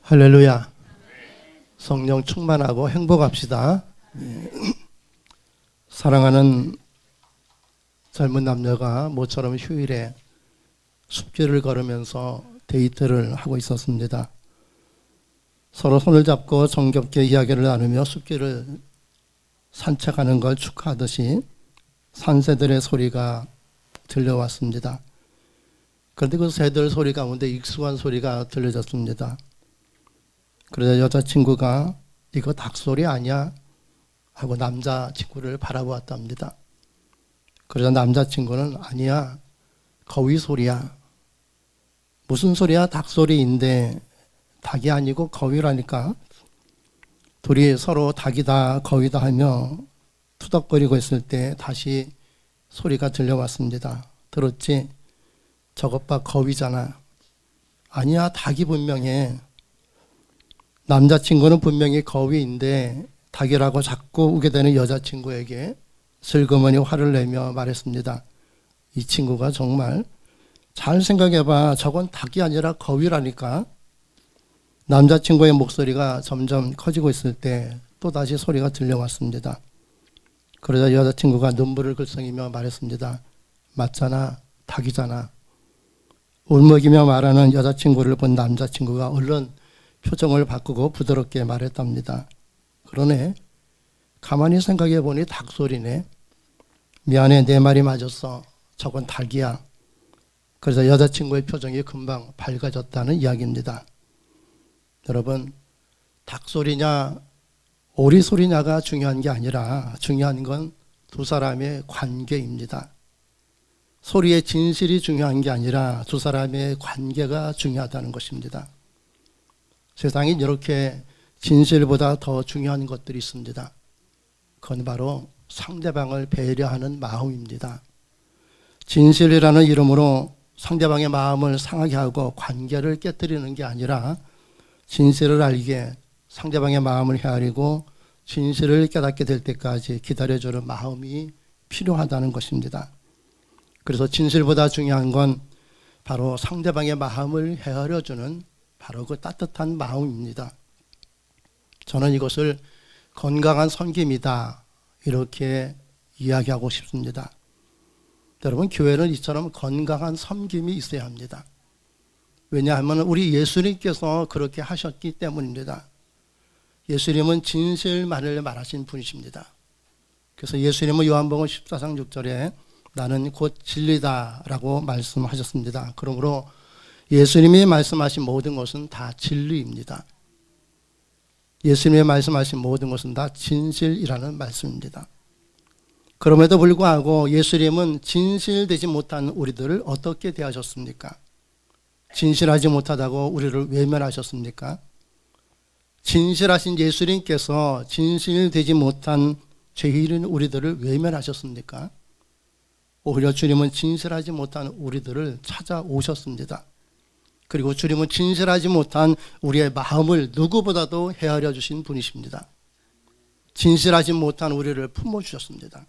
할렐루야. 성령 충만하고 행복합시다. 사랑하는 젊은 남녀가 모처럼 휴일에 숲길을 걸으면서 데이트를 하고 있었습니다. 서로 손을 잡고 정겹게 이야기를 나누며 숲길을 산책하는 걸 축하하듯이 산새들의 소리가 들려왔습니다. 그런데 그 새들 소리 가운데 익숙한 소리가 들려졌습니다. 그러자 여자친구가 이거 닭소리 아니야? 하고 남자친구를 바라보았답니다. 그러자 남자친구는 아니야, 거위 소리야. 무슨 소리야? 닭소리인데 닭이 아니고 거위라니까. 둘이 서로 닭이다 거위다 하며 투덕거리고 있을 때 다시 소리가 들려왔습니다. 들었지? 저것 봐, 거위잖아. 아니야, 닭이 분명해. 남자친구는 분명히 거위인데 닭이라고 자꾸 우게 되는 여자친구에게 슬그머니 화를 내며 말했습니다. 이 친구가 정말 잘 생각해봐. 저건 닭이 아니라 거위라니까. 남자친구의 목소리가 점점 커지고 있을 때 또다시 소리가 들려왔습니다. 그러자 여자친구가 눈물을 글썽이며 말했습니다. 맞잖아, 닭이잖아. 울먹이며 말하는 여자친구를 본 남자친구가 얼른 표정을 바꾸고 부드럽게 말했답니다. 그러네. 가만히 생각해 보니 닭소리네. 미안해, 내 말이 맞았어. 저건 닭이야. 그래서 여자친구의 표정이 금방 밝아졌다는 이야기입니다. 여러분, 닭소리냐 오리소리냐가 중요한 게 아니라 중요한 건 두 사람의 관계입니다. 소리의 진실이 중요한 게 아니라 두 사람의 관계가 중요하다는 것입니다. 세상에 이렇게 진실보다 더 중요한 것들이 있습니다. 그건 바로 상대방을 배려하는 마음입니다. 진실이라는 이름으로 상대방의 마음을 상하게 하고 관계를 깨뜨리는 게 아니라 진실을 알게 상대방의 마음을 헤아리고 진실을 깨닫게 될 때까지 기다려주는 마음이 필요하다는 것입니다. 그래서 진실보다 중요한 건 바로 상대방의 마음을 헤아려주는 바로 그 따뜻한 마음입니다. 저는 이것을 건강한 섬김이다 이렇게 이야기하고 싶습니다. 여러분, 교회는 이처럼 건강한 섬김이 있어야 합니다. 왜냐하면 우리 예수님께서 그렇게 하셨기 때문입니다. 예수님은 진실만을 말하신 분이십니다. 그래서 예수님은 요한복음 14장 6절에 나는 곧 진리다 라고 말씀하셨습니다. 그러므로 예수님이 말씀하신 모든 것은 다 진리입니다. 예수님이 말씀하신 모든 것은 다 진실이라는 말씀입니다. 그럼에도 불구하고 예수님은 진실되지 못한 우리들을 어떻게 대하셨습니까? 진실하지 못하다고 우리를 외면하셨습니까? 진실하신 예수님께서 진실되지 못한 죄인인 우리들을 외면하셨습니까? 오히려 주님은 진실하지 못한 우리들을 찾아오셨습니다. 그리고 주님은 진실하지 못한 우리의 마음을 누구보다도 헤아려 주신 분이십니다. 진실하지 못한 우리를 품어주셨습니다.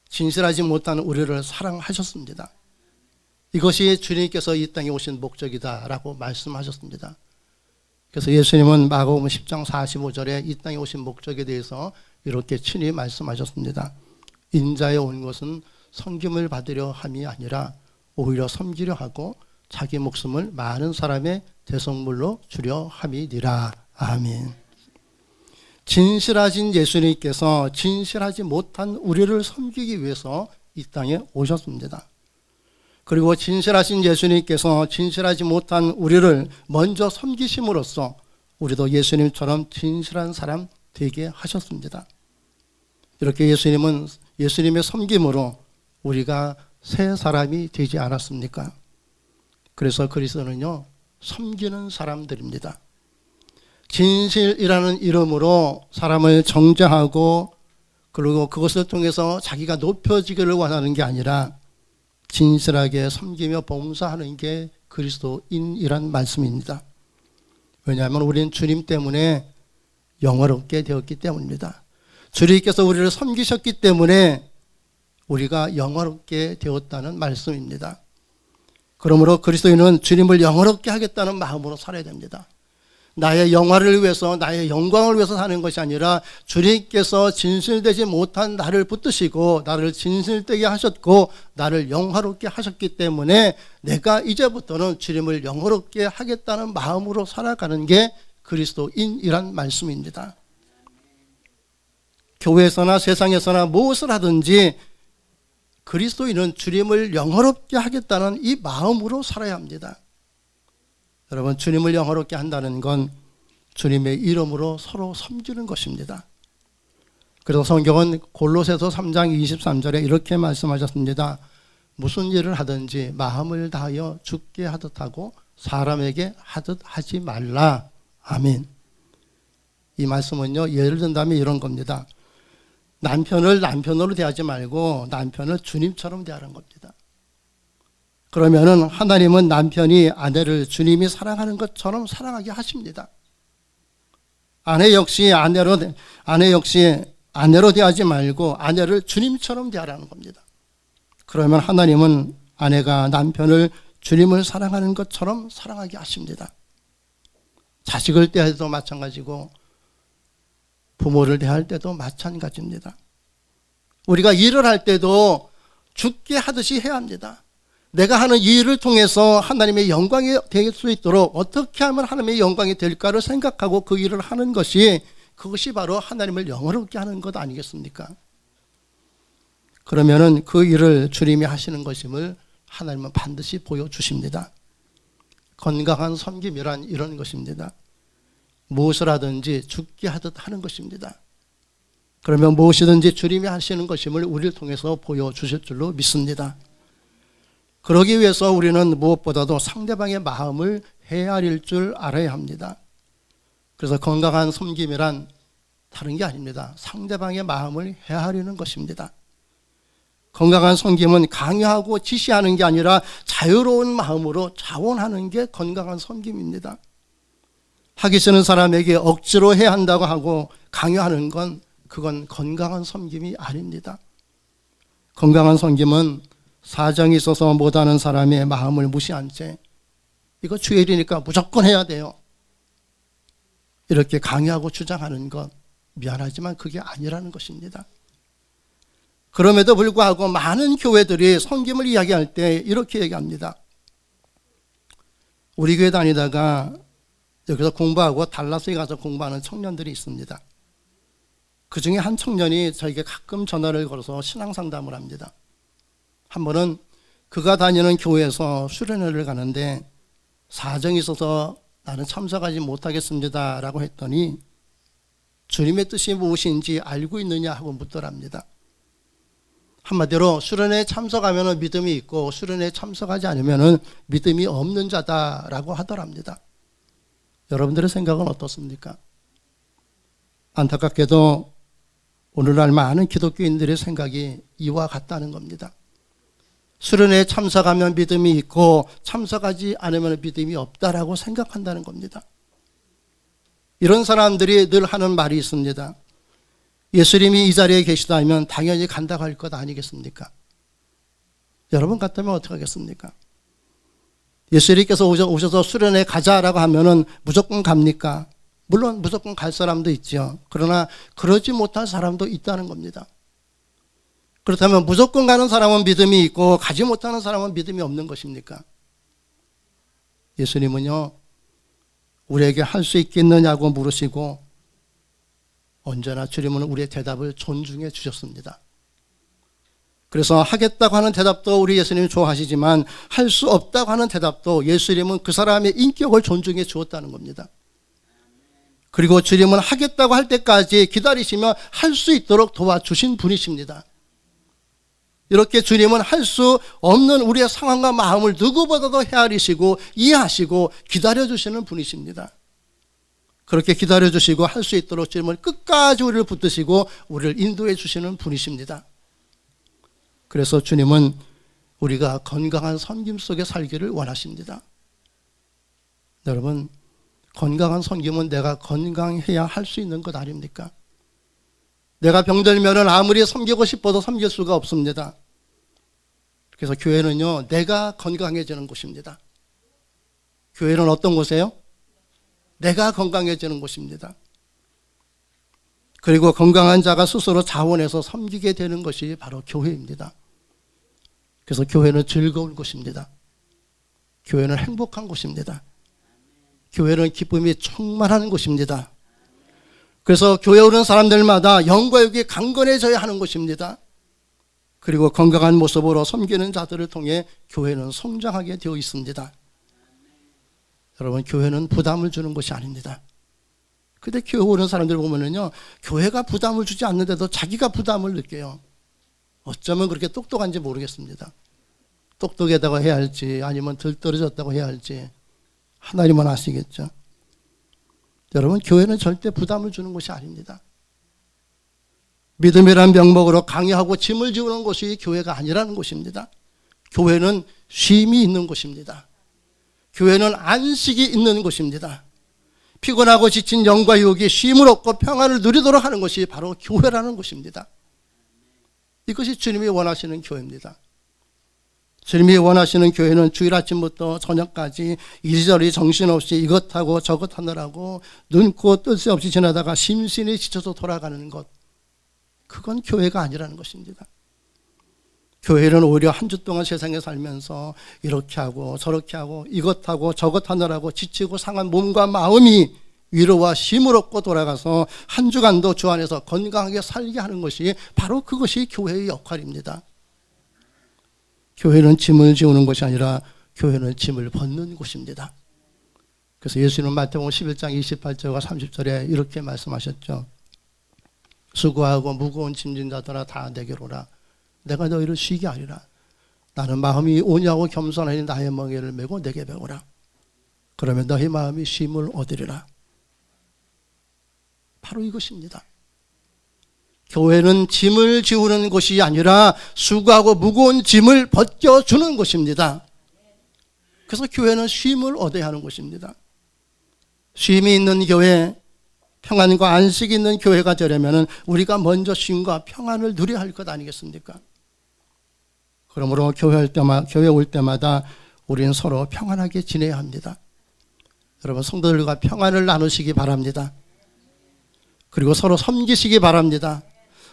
진실하지 못한 우리를 사랑하셨습니다. 이것이 주님께서 이 땅에 오신 목적이다라고 말씀하셨습니다. 그래서 예수님은 마가복음 10장 45절에 이 땅에 오신 목적에 대해서 이렇게 친히 말씀하셨습니다. 인자에 온 것은 섬김을 받으려 함이 아니라 오히려 섬기려 하고 자기 목숨을 많은 사람의 대성물로 주려 함이니라. 아멘. 진실하신 예수님께서 진실하지 못한 우리를 섬기기 위해서 이 땅에 오셨습니다. 그리고 진실하신 예수님께서 진실하지 못한 우리를 먼저 섬기심으로써 우리도 예수님처럼 진실한 사람 되게 하셨습니다. 이렇게 예수님은 예수님의 섬김으로 우리가 새 사람이 되지 않았습니까? 그래서 그리스도는요, 섬기는 사람들입니다. 진실이라는 이름으로 사람을 정죄하고 그리고 그것을 통해서 자기가 높여지기를 원하는 게 아니라 진실하게 섬기며 봉사하는 게 그리스도인이란 말씀입니다. 왜냐하면 우리는 주님 때문에 영화롭게 되었기 때문입니다. 주님께서 우리를 섬기셨기 때문에 우리가 영화롭게 되었다는 말씀입니다. 그러므로 그리스도인은 주님을 영화롭게 하겠다는 마음으로 살아야 됩니다. 나의 영화를 위해서, 나의 영광을 위해서 사는 것이 아니라 주님께서 진실되지 못한 나를 붙드시고 나를 진실되게 하셨고 나를 영화롭게 하셨기 때문에 내가 이제부터는 주님을 영화롭게 하겠다는 마음으로 살아가는 게 그리스도인이란 말씀입니다. 교회에서나 세상에서나 무엇을 하든지 그리스도인은 주님을 영화롭게 하겠다는 이 마음으로 살아야 합니다. 여러분, 주님을 영화롭게 한다는 건 주님의 이름으로 서로 섬기는 것입니다. 그래서 성경은 골로새서 3장 23절에 이렇게 말씀하셨습니다. 무슨 일을 하든지 마음을 다하여 주께 하듯 하고 사람에게 하듯 하지 말라. 아멘. 이 말씀은요, 예를 든다면 이런 겁니다. 남편을 남편으로 대하지 말고 남편을 주님처럼 대하는 겁니다. 그러면은 하나님은 남편이 아내를 주님이 사랑하는 것처럼 사랑하게 하십니다. 아내 역시 아내로 대하지 말고 아내를 주님처럼 대하라는 겁니다. 그러면 하나님은 아내가 남편을 주님을 사랑하는 것처럼 사랑하게 하십니다. 자식을 대할 때도 마찬가지고 부모를 대할 때도 마찬가지입니다. 우리가 일을 할 때도 주께 하듯이 해야 합니다. 내가 하는 이 일을 통해서 하나님의 영광이 될 수 있도록 어떻게 하면 하나님의 영광이 될까를 생각하고 그 일을 하는 것이, 그것이 바로 하나님을 영화롭게 하는 것 아니겠습니까? 그러면은 그 일을 주님이 하시는 것임을 하나님은 반드시 보여주십니다. 건강한 섬김이란 이런 것입니다. 무엇을 하든지 주께 하듯 하는 것입니다. 그러면 무엇이든지 주님이 하시는 것임을 우리를 통해서 보여주실 줄로 믿습니다. 그러기 위해서 우리는 무엇보다도 상대방의 마음을 헤아릴 줄 알아야 합니다. 그래서 건강한 섬김이란 다른 게 아닙니다. 상대방의 마음을 헤아리는 것입니다. 건강한 섬김은 강요하고 지시하는 게 아니라 자유로운 마음으로 자원하는 게 건강한 섬김입니다. 하기 싫은 사람에게 억지로 해야 한다고 하고 강요하는 건, 그건 건강한 섬김이 아닙니다. 건강한 섬김은 사정이 있어서 못하는 사람의 마음을 무시한 채 이거 주일이니까 무조건 해야 돼요, 이렇게 강요하고 주장하는 것, 미안하지만 그게 아니라는 것입니다. 그럼에도 불구하고 많은 교회들이 섬김을 이야기할 때 이렇게 얘기합니다. 우리 교회 다니다가 여기서 공부하고 달라스에 가서 공부하는 청년들이 있습니다. 그 중에 한 청년이 저에게 가끔 전화를 걸어서 신앙상담을 합니다. 한 번은 그가 다니는 교회에서 수련회를 가는데 사정이 있어서 나는 참석하지 못하겠습니다 라고 했더니 주님의 뜻이 무엇인지 알고 있느냐 하고 묻더랍니다. 한마디로 수련회에 참석하면 믿음이 있고 수련회에 참석하지 않으면 믿음이 없는 자다라고 하더랍니다. 여러분들의 생각은 어떻습니까? 안타깝게도 오늘날 많은 기독교인들의 생각이 이와 같다는 겁니다. 수련회에 참석하면 믿음이 있고 참석하지 않으면 믿음이 없다라고 생각한다는 겁니다. 이런 사람들이 늘 하는 말이 있습니다. 예수님이 이 자리에 계시다면 당연히 간다고 할 것 아니겠습니까? 여러분 같다면 어떻게 하겠습니까? 예수님께서 오셔서 수련회 가자라고 하면은 무조건 갑니까? 물론 무조건 갈 사람도 있죠. 그러나 그러지 못할 사람도 있다는 겁니다. 그렇다면 무조건 가는 사람은 믿음이 있고 가지 못하는 사람은 믿음이 없는 것입니까? 예수님은요, 우리에게 할 수 있겠느냐고 물으시고 언제나 주님은 우리의 대답을 존중해 주셨습니다. 그래서 하겠다고 하는 대답도 우리 예수님이 좋아하시지만 할 수 없다고 하는 대답도 예수님은 그 사람의 인격을 존중해 주었다는 겁니다. 그리고 주님은 하겠다고 할 때까지 기다리시며 할 수 있도록 도와주신 분이십니다. 이렇게 주님은 할 수 없는 우리의 상황과 마음을 누구보다도 헤아리시고 이해하시고 기다려주시는 분이십니다. 그렇게 기다려주시고 할 수 있도록 주님은 끝까지 우리를 붙드시고 우리를 인도해 주시는 분이십니다. 그래서 주님은 우리가 건강한 섬김 속에 살기를 원하십니다. 여러분, 건강한 섬김은 내가 건강해야 할 수 있는 것 아닙니까? 내가 병들면은 아무리 섬기고 싶어도 섬길 수가 없습니다. 그래서 교회는요, 내가 건강해지는 곳입니다. 교회는 어떤 곳이에요? 내가 건강해지는 곳입니다. 그리고 건강한 자가 스스로 자원해서 섬기게 되는 것이 바로 교회입니다. 그래서 교회는 즐거운 곳입니다. 교회는 행복한 곳입니다. 교회는 기쁨이 충만한 곳입니다. 그래서 교회 오는 사람들마다 영과 육이 강건해져야 하는 곳입니다. 그리고 건강한 모습으로 섬기는 자들을 통해 교회는 성장하게 되어 있습니다. 여러분, 교회는 부담을 주는 것이 아닙니다. 근데 교회 오는 사람들 보면은요, 교회가 부담을 주지 않는데도 자기가 부담을 느껴요. 어쩌면 그렇게 똑똑한지 모르겠습니다. 똑똑하다고 해야 할지 아니면 들떨어졌다고 해야 할지 하나님은 아시겠죠. 여러분, 교회는 절대 부담을 주는 것이 아닙니다. 믿음이란 명목으로 강요하고 짐을 지우는 곳이 교회가 아니라는 곳입니다. 교회는 쉼이 있는 곳입니다. 교회는 안식이 있는 곳입니다. 피곤하고 지친 영과 육이 쉼을 얻고 평안을 누리도록 하는 것이 바로 교회라는 곳입니다. 이것이 주님이 원하시는 교회입니다. 주님이 원하시는 교회는 주일 아침부터 저녁까지 이리저리 정신없이 이것하고 저것 하느라고 눈코 뜰 새 없이 지나다가 심신이 지쳐서 돌아가는 것, 그건 교회가 아니라는 것입니다. 교회는 오히려 한 주 동안 세상에 살면서 이렇게 하고 저렇게 하고 이것하고 저것 하느라고 지치고 상한 몸과 마음이 위로와 쉼을 얻고 돌아가서 한 주간도 주 안에서 건강하게 살게 하는 것이 바로 그것이 교회의 역할입니다. 교회는 짐을 지우는 것이 아니라 교회는 짐을 벗는 곳입니다. 그래서 예수님은 마태복음 11장 28절과 30절에 이렇게 말씀하셨죠. 수고하고 무거운 짐진 자들아 다 내게로 오라. 내가 너희를 쉬게 하리라. 나는 마음이 온유하고 겸손하니 나의 멍에를 메고 내게 배우라. 그러면 너희 마음이 쉼을 얻으리라. 바로 이것입니다. 교회는 짐을 지우는 곳이 아니라 수고하고 무거운 짐을 벗겨주는 곳입니다. 그래서 교회는 쉼을 얻어야 하는 곳입니다. 쉼이 있는 교회, 평안과 안식이 있는 교회가 되려면 우리가 먼저 쉼과 평안을 누려야 할 것 아니겠습니까? 그러므로 교회 올 때마다 우리는 서로 평안하게 지내야 합니다. 여러분, 성도들과 평안을 나누시기 바랍니다. 그리고 서로 섬기시기 바랍니다.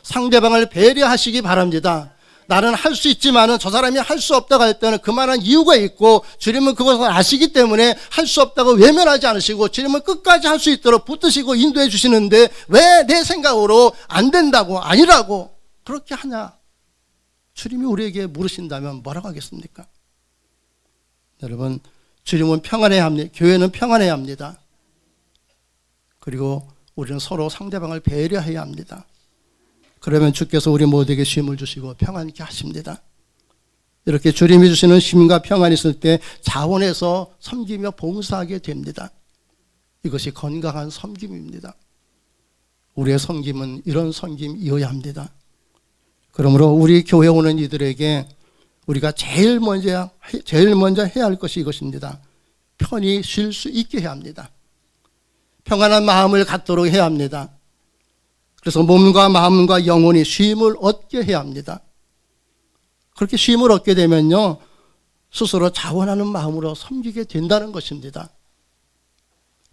상대방을 배려하시기 바랍니다. 나는 할 수 있지만은 저 사람이 할 수 없다고 할 때는 그만한 이유가 있고 주님은 그것을 아시기 때문에 할 수 없다고 외면하지 않으시고 주님은 끝까지 할 수 있도록 붙드시고 인도해 주시는데 왜 내 생각으로 안 된다고 아니라고 그렇게 하냐? 주님이 우리에게 물으신다면 뭐라고 하겠습니까? 여러분, 주님은 평안해야 합니다. 교회는 평안해야 합니다. 그리고 우리는 서로 상대방을 배려해야 합니다. 그러면 주께서 우리 모두에게 쉼을 주시고 평안케 하십니다. 이렇게 주님이 주시는 쉼과 평안이 있을 때 자원해서 섬기며 봉사하게 됩니다. 이것이 건강한 섬김입니다. 우리의 섬김은 이런 섬김이어야 합니다. 그러므로 우리 교회 오는 이들에게 우리가 제일 먼저 해야 할 것이 이것입니다. 편히 쉴 수 있게 해야 합니다. 평안한 마음을 갖도록 해야 합니다. 그래서 몸과 마음과 영혼이 쉼을 얻게 해야 합니다. 그렇게 쉼을 얻게 되면요, 스스로 자원하는 마음으로 섬기게 된다는 것입니다.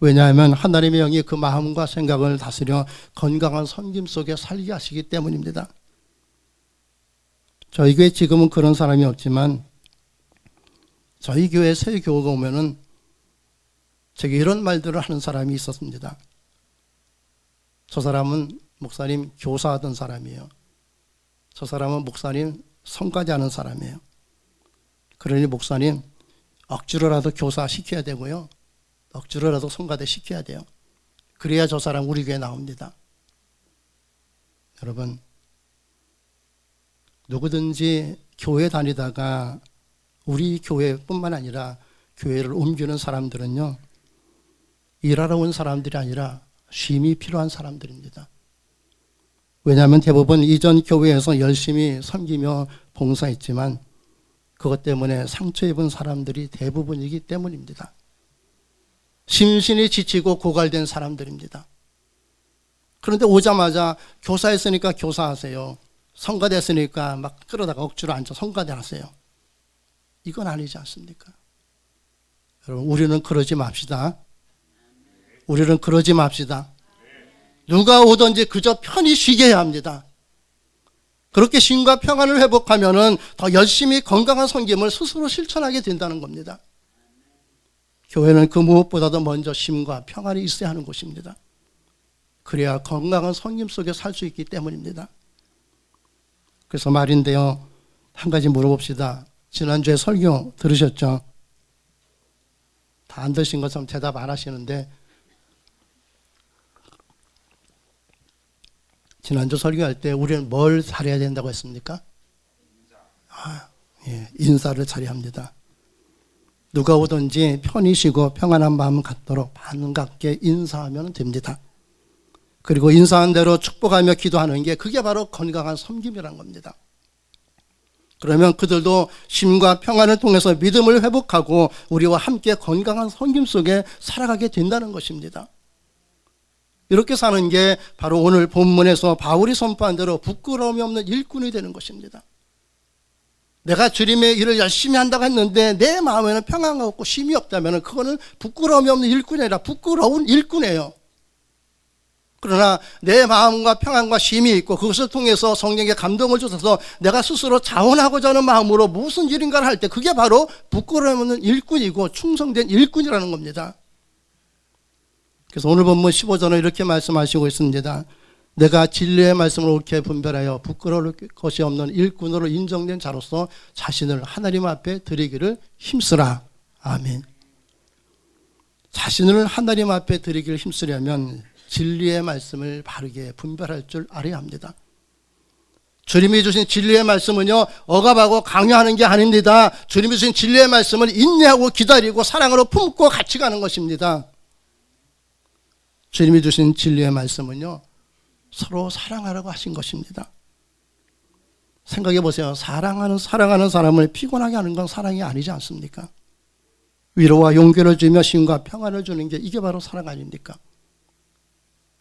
왜냐하면 하나님의 영이 그 마음과 생각을 다스려 건강한 섬김 속에 살게 하시기 때문입니다. 저희 교회 지금은 그런 사람이 없지만 저희 교회 새 교우가 오면은 제게 이런 말들을 하는 사람이 있었습니다. 저 사람은 목사님 교사하던 사람이에요. 저 사람은 목사님 성까지 하는 사람이에요. 그러니 목사님 억지로라도 교사 시켜야 되고요. 억지로라도 성가대 시켜야 돼요. 그래야 저 사람 우리 교회에 나옵니다. 여러분, 누구든지 교회 다니다가 우리 교회뿐만 아니라 교회를 옮기는 사람들은요, 일하러 온 사람들이 아니라 쉼이 필요한 사람들입니다. 왜냐하면 대부분 이전 교회에서 열심히 섬기며 봉사했지만 그것 때문에 상처 입은 사람들이 대부분이기 때문입니다. 심신이 지치고 고갈된 사람들입니다. 그런데 오자마자 교사했으니까 교사하세요. 성가대 했으니까 막 끌어다가 억지로 앉아 성가대 하세요. 이건 아니지 않습니까? 여러분, 우리는 그러지 맙시다. 우리는 그러지 맙시다. 누가 오든지 그저 편히 쉬게 해야 합니다. 그렇게 쉼과 평안을 회복하면은 더 열심히 건강한 섬김을 스스로 실천하게 된다는 겁니다. 교회는 그 무엇보다도 먼저 쉼과 평안이 있어야 하는 곳입니다. 그래야 건강한 섬김 속에 살 수 있기 때문입니다. 그래서 말인데요, 한 가지 물어봅시다. 지난주에 설교 들으셨죠? 다 안 들으신 것처럼 대답 안 하시는데, 지난주 설교할 때 우리는 뭘 잘해야 된다고 했습니까? 인사를 잘해야 합니다. 누가 오든지 편히 쉬고 평안한 마음 갖도록 반갑게 인사하면 됩니다. 그리고 인사한 대로 축복하며 기도하는 게 그게 바로 건강한 섬김이라는 겁니다. 그러면 그들도 쉼과 평안을 통해서 믿음을 회복하고 우리와 함께 건강한 섬김 속에 살아가게 된다는 것입니다. 이렇게 사는 게 바로 오늘 본문에서 바울이 선포한 대로 부끄러움이 없는 일꾼이 되는 것입니다. 내가 주님의 일을 열심히 한다고 했는데 내 마음에는 평안가 없고 쉼이 없다면 그거는 부끄러움이 없는 일꾼이 아니라 부끄러운 일꾼이에요. 그러나 내 마음과 평안과 쉼이 있고 그것을 통해서 성령의 감동을 주셔서 내가 스스로 자원하고자 하는 마음으로 무슨 일인가를 할 때 그게 바로 부끄러움 없는 일꾼이고 충성된 일꾼이라는 겁니다. 그래서 오늘 본문 15절은 이렇게 말씀하시고 있습니다. 내가 진리의 말씀을 옳게 분별하여 부끄러울 것이 없는 일꾼으로 인정된 자로서 자신을 하나님 앞에 드리기를 힘쓰라. 아멘. 자신을 하나님 앞에 드리기를 힘쓰려면 진리의 말씀을 바르게 분별할 줄 알아야 합니다. 주님이 주신 진리의 말씀은요, 억압하고 강요하는 게 아닙니다. 주님이 주신 진리의 말씀을 인내하고 기다리고 사랑으로 품고 같이 가는 것입니다. 주님이 주신 진리의 말씀은요, 서로 사랑하라고 하신 것입니다. 생각해 보세요. 사랑하는 사람을 피곤하게 하는 건 사랑이 아니지 않습니까? 위로와 용기를 주며 쉼과 평안을 주는 게 이게 바로 사랑 아닙니까?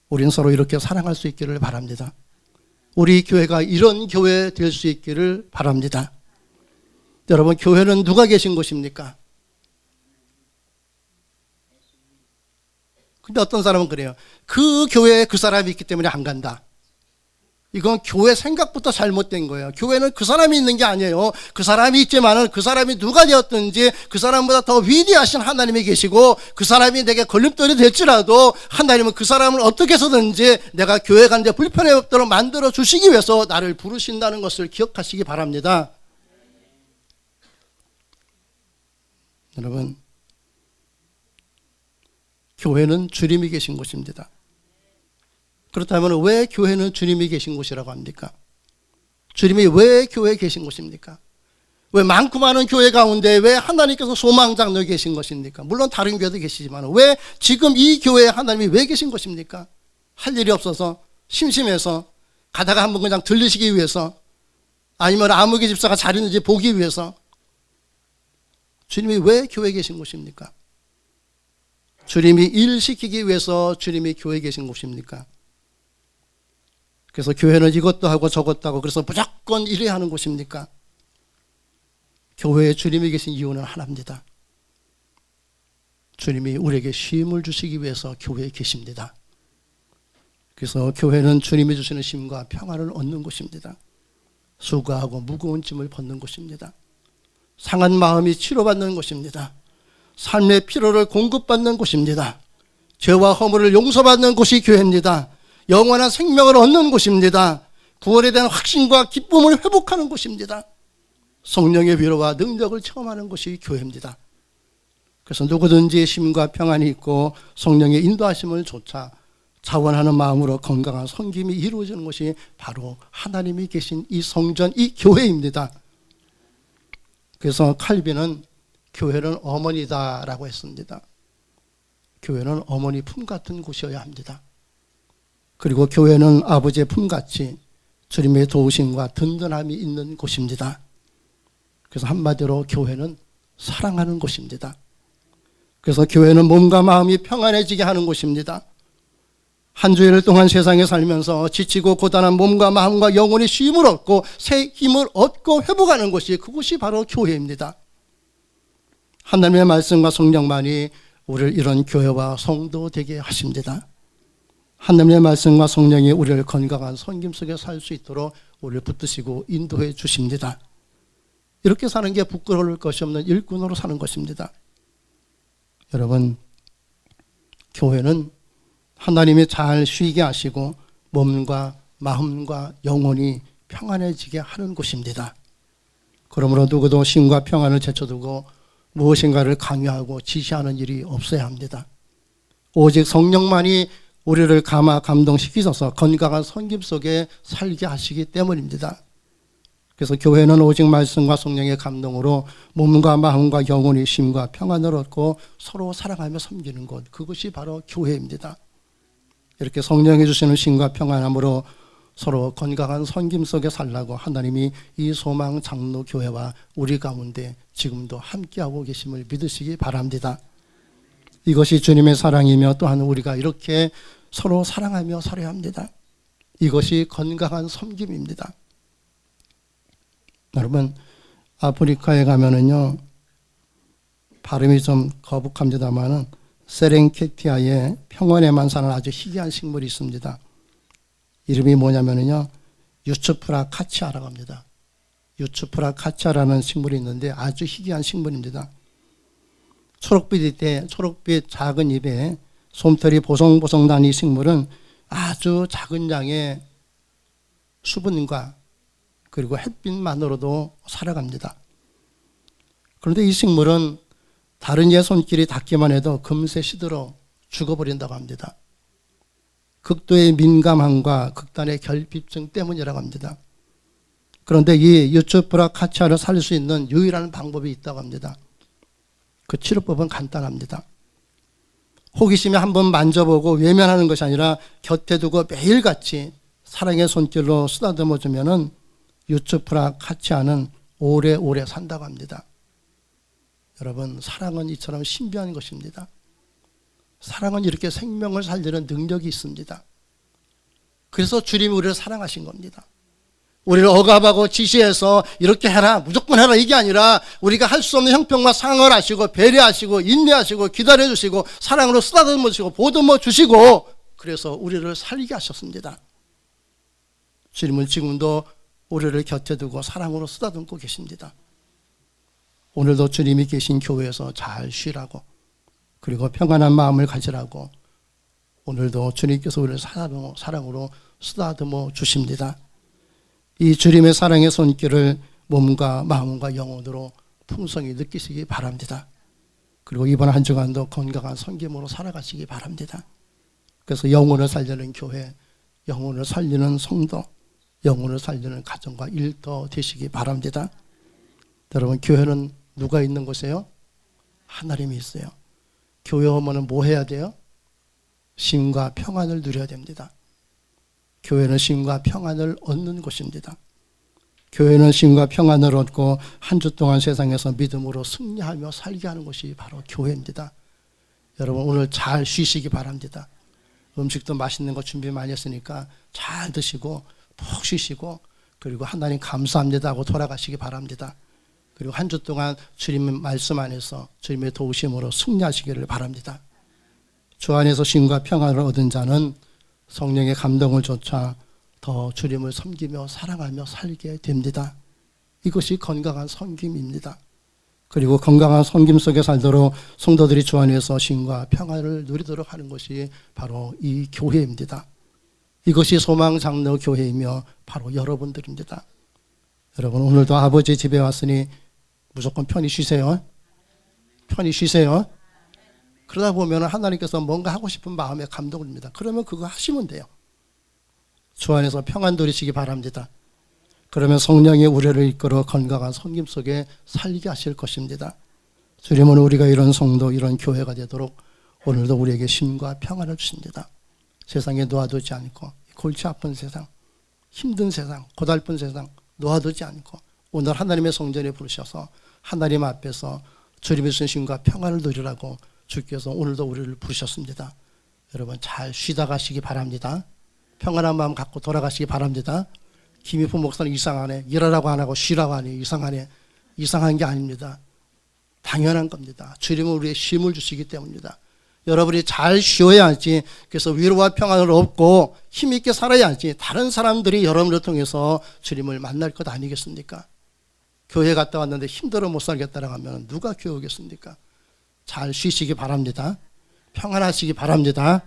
우리는 서로 이렇게 사랑할 수 있기를 바랍니다. 우리 교회가 이런 교회 될 수 있기를 바랍니다. 여러분, 교회는 누가 계신 곳입니까? 근데 어떤 사람은 그래요. 그 교회에 그 사람이 있기 때문에 안 간다. 이건 교회 생각부터 잘못된 거예요. 교회는 그 사람이 있는 게 아니에요. 그 사람이 있지만은 그 사람이 누가 되었든지 그 사람보다 더 위대하신 하나님이 계시고 그 사람이 내게 걸림돌이 될지라도 하나님은 그 사람을 어떻게 해서든지 내가 교회 가는데 불편함이 없도록 만들어 주시기 위해서 나를 부르신다는 것을 기억하시기 바랍니다. 여러분, 교회는 주님이 계신 곳입니다. 그렇다면 왜 교회는 주님이 계신 곳이라고 합니까? 주님이 왜 교회에 계신 곳입니까? 왜 많고 많은 교회 가운데 왜 하나님께서 소망장로에 계신 것입니까? 물론 다른 교회도 계시지만 왜 지금 이 교회에 하나님이 왜 계신 것입니까? 할 일이 없어서 심심해서 가다가 한번 그냥 들리시기 위해서 아니면 아무개 집사가 잘 있는지 보기 위해서 주님이 왜 교회에 계신 곳입니까? 주님이 일 시키기 위해서 주님이 교회에 계신 곳입니까? 그래서 교회는 이것도 하고 저것도 하고 그래서 무조건 일해야 하는 곳입니까? 교회에 주님이 계신 이유는 하나입니다. 주님이 우리에게 쉼을 주시기 위해서 교회에 계십니다. 그래서 교회는 주님이 주시는 쉼과 평안을 얻는 곳입니다. 수고하고 무거운 짐을 벗는 곳입니다. 상한 마음이 치료받는 곳입니다. 삶의 피로를 공급받는 곳입니다. 죄와 허물을 용서받는 곳이 교회입니다. 영원한 생명을 얻는 곳입니다. 구원에 대한 확신과 기쁨을 회복하는 곳입니다. 성령의 위로와 능력을 체험하는 곳이 교회입니다. 그래서 누구든지 쉼과 평안이 있고 성령의 인도하심을 조차 자원하는 마음으로 건강한 섬김이 이루어지는 것이 바로 하나님이 계신 이 성전, 이 교회입니다. 그래서 칼빈은 교회는 어머니다라고 했습니다. 교회는 어머니 품 같은 곳이어야 합니다. 그리고 교회는 아버지의 품같이 주님의 도우심과 든든함이 있는 곳입니다. 그래서 한마디로 교회는 사랑하는 곳입니다. 그래서 교회는 몸과 마음이 평안해지게 하는 곳입니다. 한 주일 동안 세상에 살면서 지치고 고단한 몸과 마음과 영혼이 쉼을 얻고 새 힘을 얻고 회복하는 곳이 그곳이 바로 교회입니다. 하나님의 말씀과 성령만이 우리를 이런 교회와 성도 되게 하십니다. 하나님의 말씀과 성령이 우리를 건강한 섬김 속에 살 수 있도록 우리를 붙드시고 인도해 주십니다. 이렇게 사는 게 부끄러울 것이 없는 일꾼으로 사는 것입니다. 여러분, 교회는 하나님이 잘 쉬게 하시고 몸과 마음과 영혼이 평안해지게 하는 곳입니다. 그러므로 누구도 쉼과 평안을 제쳐두고 무엇인가를 강요하고 지시하는 일이 없어야 합니다. 오직 성령만이 우리를 감동시키셔서 건강한 섬김 속에 살게 하시기 때문입니다. 그래서 교회는 오직 말씀과 성령의 감동으로 몸과 마음과 영혼이 쉼과 평안을 얻고 서로 사랑하며 섬기는 곳, 그것이 바로 교회입니다. 이렇게 성령이 주시는 쉼과 평안함으로 서로 건강한 섬김 속에 살라고 하나님이 이 소망 장로 교회와 우리 가운데 지금도 함께하고 계심을 믿으시기 바랍니다. 이것이 주님의 사랑이며 또한 우리가 이렇게 서로 사랑하며 살아야 합니다. 이것이 건강한 섬김입니다. 여러분, 아프리카에 가면은요, 발음이 좀 거북합니다만은 세렝게티아의 평원에만 사는 아주 희귀한 식물이 있습니다. 이름이 뭐냐면요, 유츠프라 카치아라고 합니다. 유츠프라 카치아라는 식물이 있는데 아주 희귀한 식물입니다. 초록빛 작은 잎에 솜털이 보송보송 난 이 식물은 아주 작은 양의 수분과 그리고 햇빛만으로도 살아갑니다. 그런데 이 식물은 다른 이의 손길이 닿기만 해도 금세 시들어 죽어버린다고 합니다. 극도의 민감함과 극단의 결핍증 때문이라고 합니다. 그런데 이 유츠프라 카치아를 살릴 수 있는 유일한 방법이 있다고 합니다. 그 치료법은 간단합니다. 호기심에 한번 만져보고 외면하는 것이 아니라 곁에 두고 매일같이 사랑의 손길로 쓰다듬어 주면은 유츠프라 카치아는 오래오래 산다고 합니다. 여러분, 사랑은 이처럼 신비한 것입니다. 사랑은 이렇게 생명을 살리는 능력이 있습니다. 그래서 주님이 우리를 사랑하신 겁니다. 우리를 억압하고 지시해서 이렇게 해라, 무조건 해라, 이게 아니라 우리가 할 수 없는 형편과 상을 하시고 배려하시고 인내하시고 기다려주시고 사랑으로 쓰다듬어 주시고 보듬어 주시고 그래서 우리를 살리게 하셨습니다. 주님은 지금도 우리를 곁에 두고 사랑으로 쓰다듬고 계십니다. 오늘도 주님이 계신 교회에서 잘 쉬라고, 그리고 평안한 마음을 가지라고 오늘도 주님께서 우리를 사랑으로 쓰다듬어 주십니다. 이 주님의 사랑의 손길을 몸과 마음과 영혼으로 풍성히 느끼시기 바랍니다. 그리고 이번 한 주간도 건강한 섬김으로 살아가시기 바랍니다. 그래서 영혼을 살리는 교회, 영혼을 살리는 성도, 영혼을 살리는 가정과 일터 되시기 바랍니다. 여러분, 교회는 누가 있는 곳이에요? 하나님이 있어요. 교회 오면은 뭐 해야 돼요? 쉼과 평안을 누려야 됩니다. 교회는 쉼과 평안을 얻는 곳입니다. 교회는 쉼과 평안을 얻고 한 주 동안 세상에서 믿음으로 승리하며 살게 하는 것이 바로 교회입니다. 여러분, 오늘 잘 쉬시기 바랍니다. 음식도 맛있는 거 준비 많이 했으니까 잘 드시고 푹 쉬시고 그리고 하나님 감사합니다 하고 돌아가시기 바랍니다. 그리고 한 주 동안 주님의 말씀 안에서 주님의 도우심으로 승리하시기를 바랍니다. 주 안에서 쉼과 평안을 얻은 자는 성령의 감동을 쫓아 더 주님을 섬기며 사랑하며 살게 됩니다. 이것이 건강한 섬김입니다. 그리고 건강한 섬김 속에 살도록 성도들이 주 안에서 쉼과 평안을 누리도록 하는 것이 바로 이 교회입니다. 이것이 소망 장로 교회이며 바로 여러분들입니다. 여러분, 오늘도 아버지 집에 왔으니 무조건 편히 쉬세요. 편히 쉬세요. 그러다 보면 하나님께서 뭔가 하고 싶은 마음에 감동을 줍니다. 그러면 그거 하시면 돼요. 주 안에서 평안 누리시기 바랍니다. 그러면 성령이 우리를 이끌어 건강한 섬김 속에 살게 하실 것입니다. 주님은 우리가 이런 성도, 이런 교회가 되도록 오늘도 우리에게 쉼과 평안을 주십니다. 세상에 놓아두지 않고 골치 아픈 세상, 힘든 세상, 고달픈 세상 놓아두지 않고 오늘 하나님의 성전에 부르셔서 하나님 앞에서 주님의 신심과 평안을 누리라고 주께서 오늘도 우리를 부르셨습니다. 여러분, 잘 쉬다 가시기 바랍니다. 평안한 마음 갖고 돌아가시기 바랍니다. 김희포 목사는 이상하네, 일하라고 안 하고 쉬라고 하니 이상하네. 이상한 게 아닙니다. 당연한 겁니다. 주님은 우리의 쉼을 주시기 때문입니다. 여러분이 잘 쉬어야지, 그래서 위로와 평안을 얻고 힘있게 살아야지 다른 사람들이 여러분을 통해서 주님을 만날 것 아니겠습니까? 교회 갔다 왔는데 힘들어 못 살겠다라고 하면 누가 교회 오겠습니까? 잘 쉬시기 바랍니다. 평안하시기 바랍니다.